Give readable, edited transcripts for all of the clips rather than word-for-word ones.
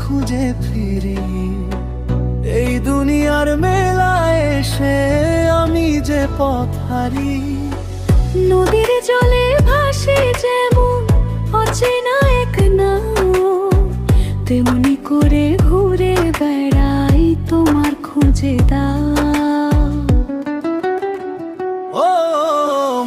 খুঁজে ফিরি। এই দুনিয়ার মেলায় এসে আমি যে পথ হারি। নদীর জলে ভাসে যেমন অচেনা এক নাও, তেমনি করে ঘুরে বেড়াই তোমার খুঁজে দাও। ও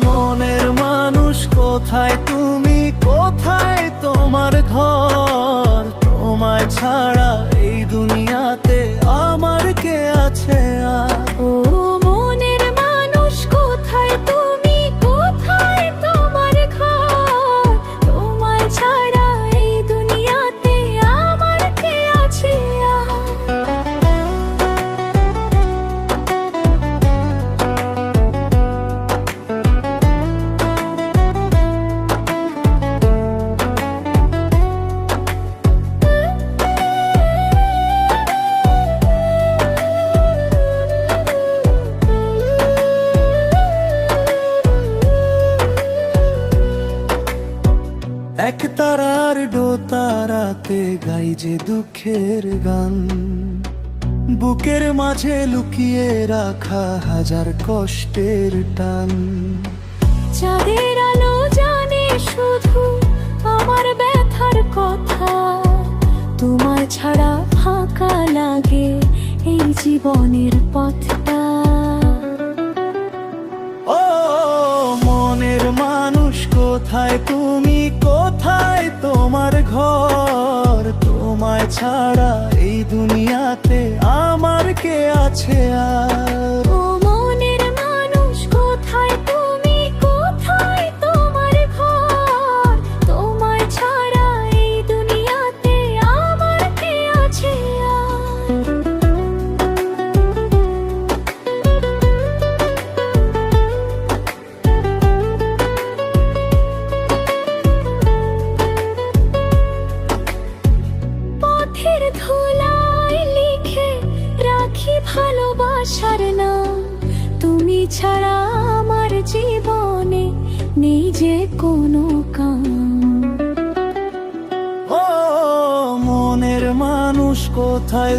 মনের মানুষ কোথায় তুমি, কোথায় তোমার ঘর? তোমায় ছাড়া এই দুনিয়াতে আমার কে আছে আর? ও মনের মানুষ কোথায় তুমি, কোথায় তোমার ঘর? তোমায় ছাড়া এই দুনিয়াতে আমার কে আছে আর? এক তারার ডোতারাতে গাই যে দুঃখের গান, বুকের মাঝে লুকিয়ে রাখা হাজার কষ্টের টান। চাঁদের আলো জানে শুধু আমার ব্যথার কথা, তোমায় ছাড়া ফাঁকা লাগে এই জীবনের পথটা। ও মনের মানুষ কোথায় তুমি, কোথায় তোমার ঘর? তোমায় ছাড়া এই দুনিয়াতে আমার কে আছে আর? ও মনের মানুষ কোথায় তুমি, কোথায় তোমার ঘর? তোমায় ছাড়া এই দুনিয়াতে আমার কে আছে আর? পথের ধুলায় লিখে রাখি ভালোবাসার নাম, তুমি ছাড়া আমার জীবনে নেই যে কোনো কাম। ও মনের মানুষ কোথায়